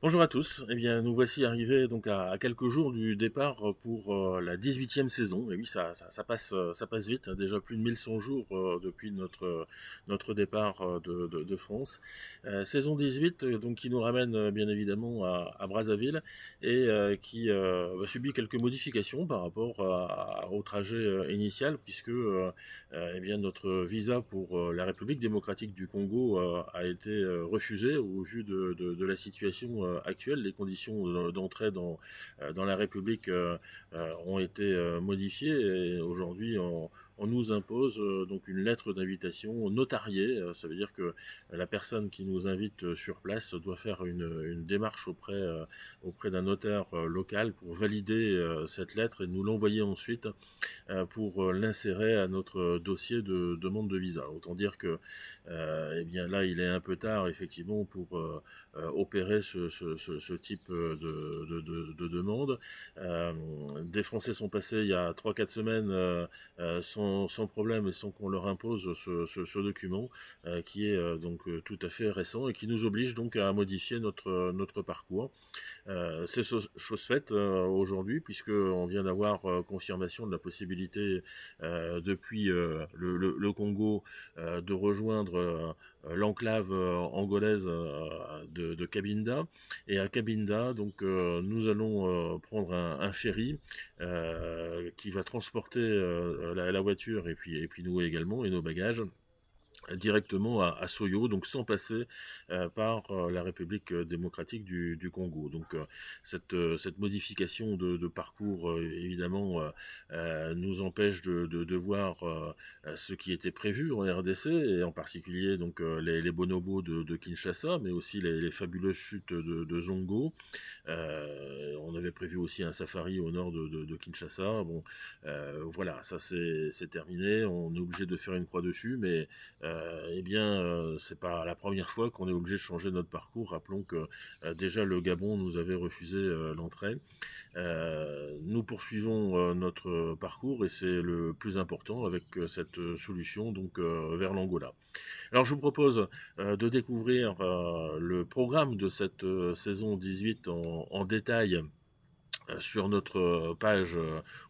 Bonjour à tous. Eh bien, nous voici arrivés donc à quelques jours du départ pour la 18e saison. Et oui, ça passe vite, hein. Déjà plus de 1100 jours depuis notre départ de France. Saison 18, donc qui nous ramène bien évidemment à Brazzaville et qui subit quelques modifications par rapport au trajet initial, puisque eh bien, notre visa pour la République démocratique du Congo a été refusé au vu de la situation actuelle. Les conditions d'entrée dans la République ont été modifiées et aujourd'hui on nous impose donc une lettre d'invitation notariée. Ça veut dire que la personne qui nous invite sur place doit faire une démarche auprès d'un notaire local pour valider cette lettre et nous l'envoyer ensuite pour l'insérer à notre dossier de demande de visa. Autant dire que eh bien là, il est un peu tard effectivement pour opérer ce type de demande. Des Français sont passés il y a 3 4 semaines sans problème et sans qu'on leur impose ce document qui est tout à fait récent et qui nous oblige donc à modifier notre parcours. C'est chose faite aujourd'hui, puisqu'on vient d'avoir confirmation de la possibilité depuis le Congo de rejoindre l'enclave angolaise de Cabinda. Et à Cabinda, donc, nous allons prendre un ferry qui va transporter la voiture et puis nous également et nos bagages directement à Soyo, donc sans passer par la République démocratique du Congo. Donc cette modification de parcours, évidemment, nous empêche de voir ce qui était prévu en RDC, et en particulier donc les bonobos de Kinshasa, mais aussi les fabuleuses chutes de Zongo. On avait prévu aussi un safari au nord de Kinshasa. Bon, voilà, ça c'est terminé. On est obligé de faire une croix dessus, mais eh bien, c'est pas la première fois qu'on est obligé de changer notre parcours. Rappelons que déjà le Gabon nous avait refusé l'entrée. Nous poursuivons notre parcours et c'est le plus important avec cette solution donc vers l'Angola. Alors je vous propose de découvrir le programme de cette saison 18 en détail sur notre page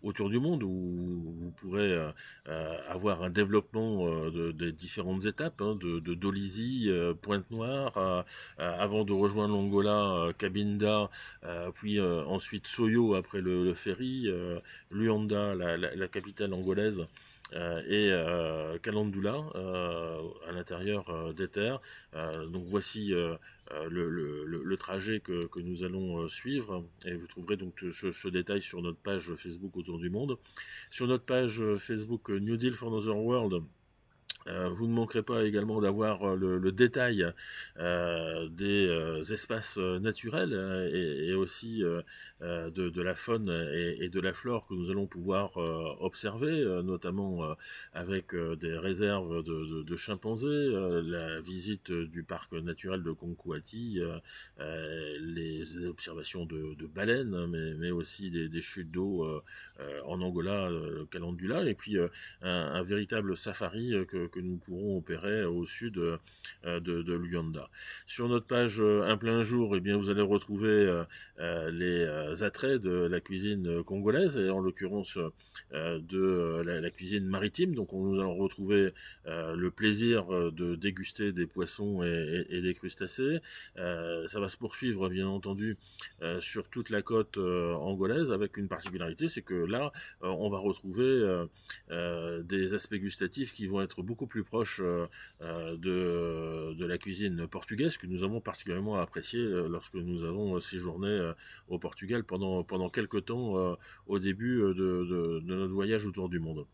autour du monde, où vous pourrez avoir un développement des différentes étapes, hein, de Dolisie, Pointe-Noire, avant de rejoindre l'Angola, Cabinda, puis ensuite Soyo après le ferry, Luanda, la capitale angolaise, et Calandula à l'intérieur des terres. Donc voici le trajet que nous allons suivre, et vous trouverez donc ce détail sur notre page Facebook Autour du Monde. Sur notre page Facebook New Deal for Another World, vous ne manquerez pas également d'avoir le détail des espaces naturels et aussi de la faune et de la flore que nous allons pouvoir observer, notamment avec des réserves de chimpanzés, la visite du parc naturel de Konkuati, les observations de baleines, hein, mais aussi des chutes d'eau en Angola, Calendula, et puis un véritable safari que nous pourrons opérer au sud de Luanda. Sur notre page Un plein jour, eh bien, vous allez retrouver les attraits de la cuisine congolaise, et en l'occurrence de la cuisine maritime. Donc nous allons retrouver le plaisir de déguster des poissons et des crustacés. Ça va se poursuivre bien entendu sur toute la côte angolaise, avec une particularité, c'est que là on va retrouver des aspects gustatifs qui vont être beaucoup plus proches de la cuisine portugaise, que nous avons particulièrement apprécié lorsque nous avons séjourné au Portugal pendant quelques temps au début de notre voyage autour du monde.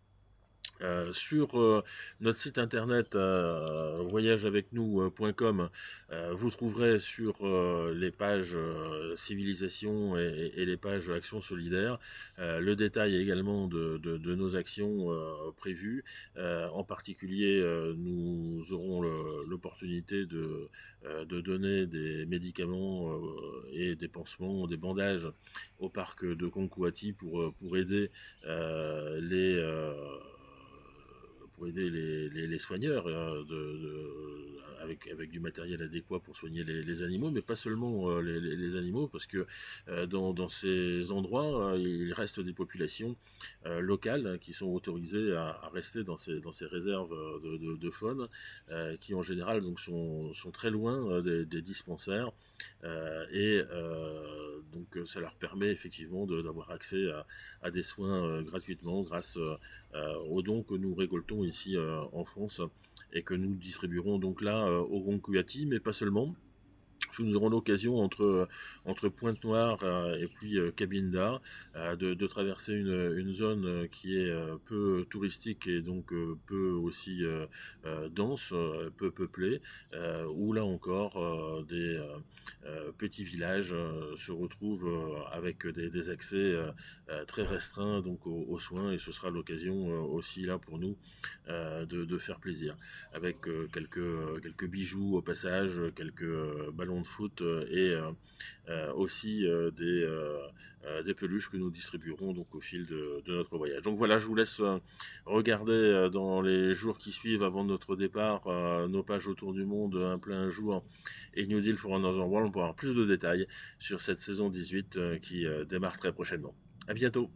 Sur notre site internet voyageavecnous.com, vous trouverez sur les pages civilisation et les pages actions solidaires le détail également de nos actions prévues. En particulier, nous aurons l'opportunité de donner des médicaments et des pansements, des bandages au parc de Konkuati pour aider les soigneurs avec du matériel adéquat pour soigner les animaux, mais pas seulement les animaux, parce que dans ces endroits, il reste des populations locales hein, qui sont autorisées à rester dans ces réserves de faune, qui en général donc, sont très loin des dispensaires, donc ça leur permet effectivement d'avoir accès à des soins gratuitement grâce aux dons que nous récoltons ici en France et que nous distribuerons donc là au Roncuati, mais pas seulement. Nous aurons l'occasion entre Pointe-Noire et puis Cabinda de traverser une zone qui est peu touristique et donc peu aussi dense, peu peuplée, où là encore des petits villages se retrouvent avec des accès très restreints donc aux soins, et ce sera l'occasion aussi là pour nous de faire plaisir avec quelques bijoux au passage, quelques ballons de foot et aussi des peluches que nous distribuerons donc au fil de notre voyage. Donc voilà, je vous laisse regarder dans les jours qui suivent avant notre départ nos pages autour du monde, un plein jour et New Deal for Another World pour avoir plus de détails sur cette saison 18 qui démarre très prochainement. À bientôt.